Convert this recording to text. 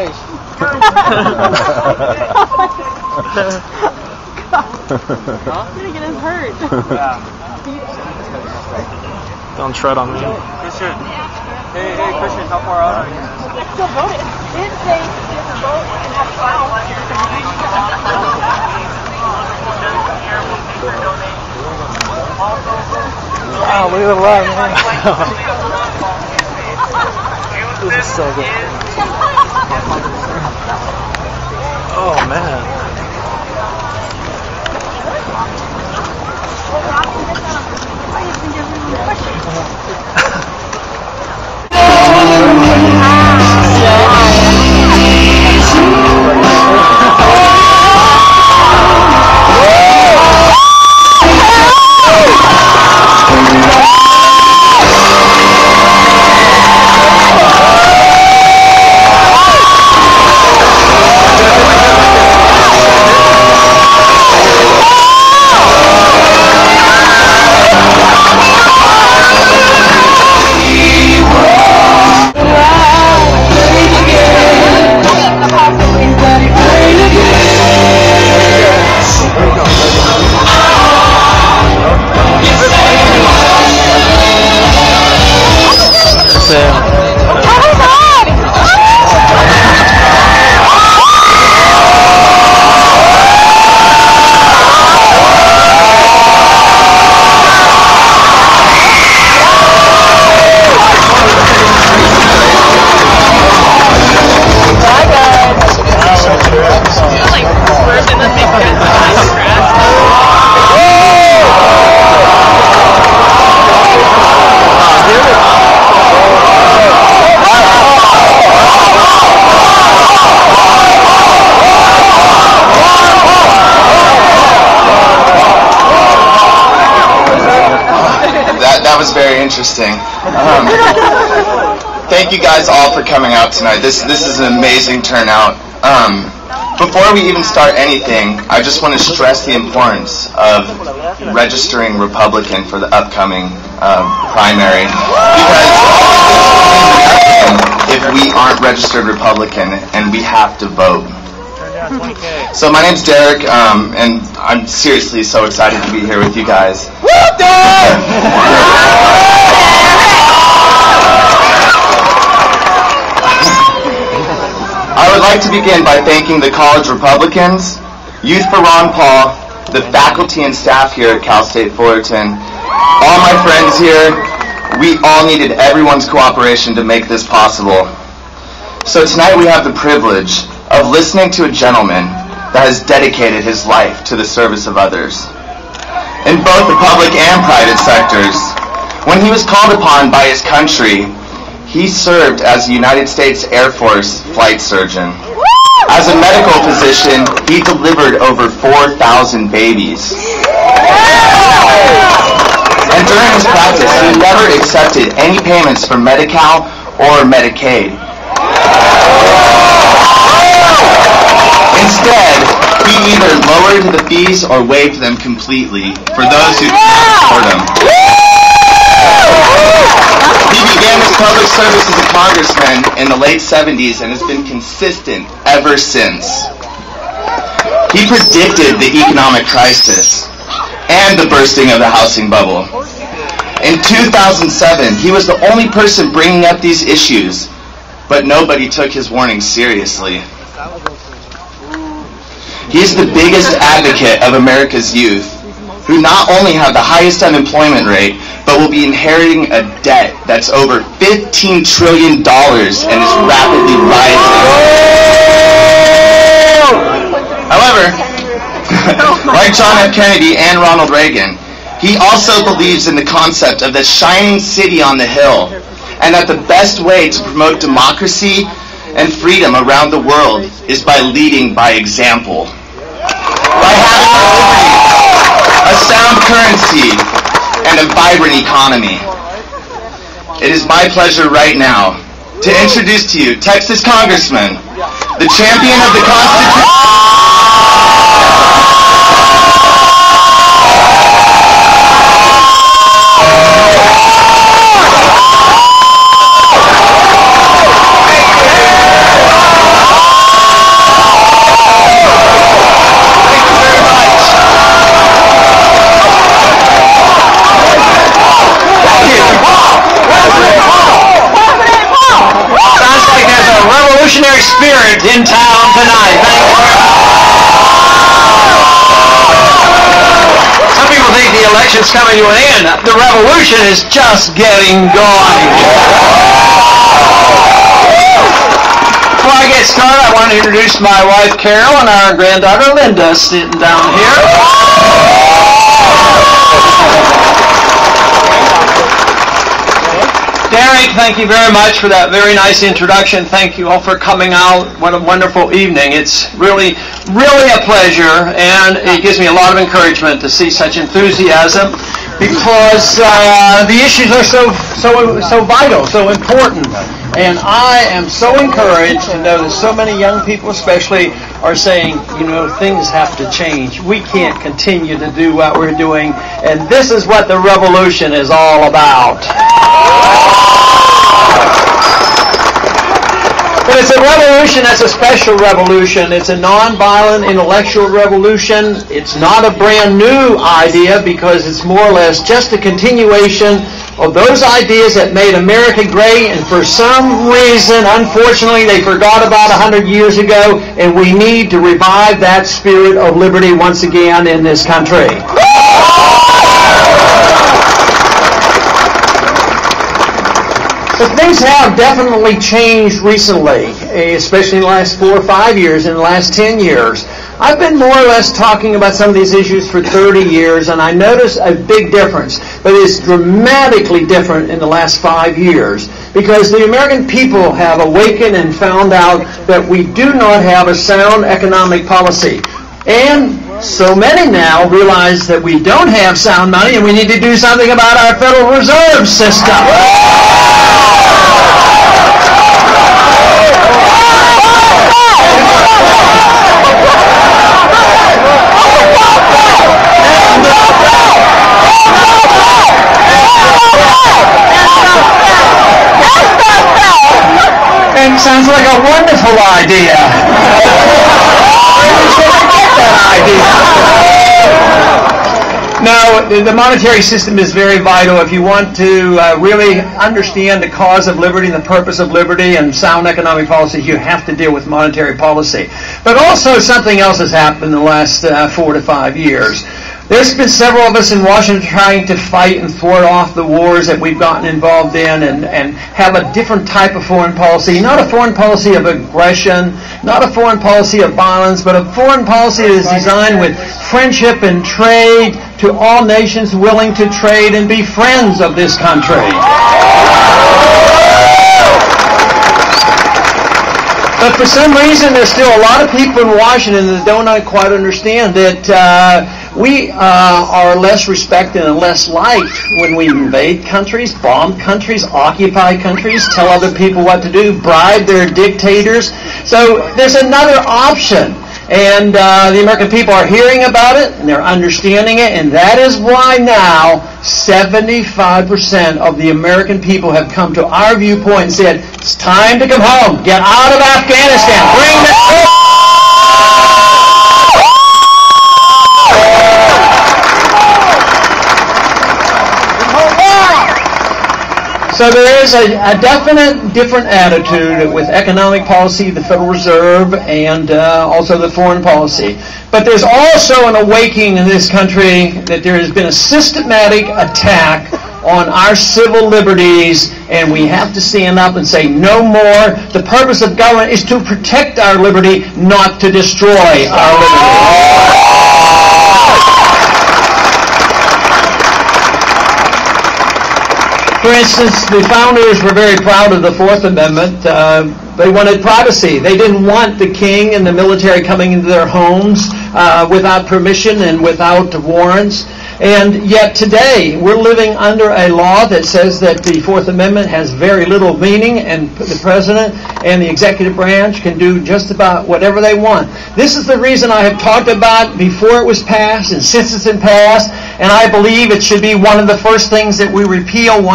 face. Huh? You're gonna get him hurt. Yeah. Don't tread on me. Christian. Hey, Christian, how far out are you? I still voted. It didn't say you have to vote and have a file. Wow, look at the run, man. This is so good. Oh, man. That was very interesting. Thank you guys all for coming out tonight. This is an amazing turnout. Before we even start anything, I just want to stress the importance of registering Republican for the upcoming primary. Because if we aren't registered Republican, and we have to vote. So my name's Derek, and I'm seriously so excited to be here with you guys. I would like to begin by thanking the college Republicans, Youth for Ron Paul, the faculty and staff here at Cal State Fullerton, all my friends here. We all needed everyone's cooperation to make this possible. So tonight we have the privilege of listening to a gentleman that has dedicated his life to the service of others in both the public and private sectors. When he was called upon by his country, he served as a United States Air Force flight surgeon. As a medical physician, he delivered over 4,000 babies. And during his practice, he never accepted any payments from Medi-Cal or Medicaid. Instead, he either lowered the fees or waived them completely for those who couldn't afford them. He began his public service as a congressman in the late 70s and has been consistent ever since. He predicted the economic crisis and the bursting of the housing bubble. In 2007, he was the only person bringing up these issues, but nobody took his warning seriously. He is the biggest advocate of America's youth, who not only have the highest unemployment rate, but will be inheriting a debt that's over $15 trillion and is rapidly rising. However, like John F. Kennedy and Ronald Reagan, he also believes in the concept of the shining city on the hill, and that the best way to promote democracy and freedom around the world is by leading by example. By having a sound currency and a vibrant economy. It is my pleasure right now to introduce to you Texas Congressman, the champion of the Constitution. military spirit in town tonight. Thank you very much. Some people think the election's coming to an end. The revolution is just getting going. Before I get started, I want to introduce my wife, Carol, and our granddaughter, Linda, sitting down here. Derek, thank you very much for that very nice introduction. Thank you all for coming out. What a wonderful evening. It's really, really a pleasure, and it gives me a lot of encouragement to see such enthusiasm because the issues are so vital, so important. And I am so encouraged to know that so many young people especially are saying, you know, things have to change. We can't continue to do what we're doing, and this is what the revolution is all about. But it's a revolution that's a special revolution. It's a nonviolent intellectual revolution. It's not a brand new idea because it's more or less just a continuation of those ideas that made America great, and for some reason, unfortunately, they forgot about 100 years ago, and we need to revive that spirit of liberty once again in this country. But things have definitely changed recently, especially in the last 4 or 5 years, in the last 10 years. I've been more or less talking about some of these issues for 30 years, and I notice a big difference. But it's dramatically different in the last 5 years, because the American people have awakened and found out that we do not have a sound economic policy. And so many now realize that we don't have sound money, and we need to do something about our Federal Reserve system. And sounds like a wonderful idea. Where should I get that idea? No, the monetary system is very vital. If you want to really understand the cause of liberty and the purpose of liberty and sound economic policy, you have to deal with monetary policy. But also something else has happened in the last 4 to 5 years. There's been several of us in Washington trying to fight and thwart off the wars that we've gotten involved in and have a different type of foreign policy. Not a foreign policy of aggression, not a foreign policy of violence, but a foreign policy that is designed with friendship and trade to all nations willing to trade and be friends of this country. But for some reason, there's still a lot of people in Washington that don't quite understand that we are less respected and less liked when we invade countries, bomb countries, occupy countries, tell other people what to do, bribe their dictators. So there's another option. And the American people are hearing about it, and they're understanding it, and that is why now 75% of the American people have come to our viewpoint and said, it's time to come home. Get out of Afghanistan. Bring the troops. So there is a definite different attitude with economic policy, the Federal Reserve, and also the foreign policy. But there's also an awakening in this country that there has been a systematic attack on our civil liberties, and we have to stand up and say no more. The purpose of government is to protect our liberty, not to destroy our liberty. For instance, the founders were very proud of the Fourth Amendment. They wanted privacy. They didn't want the king and the military coming into their homes without permission and without warrants. And yet today, we're living under a law that says that the Fourth Amendment has very little meaning, and the President and the executive branch can do just about whatever they want. This is the reason I have talked about before it was passed and since it's been passed, and I believe it should be one of the first things that we repeal once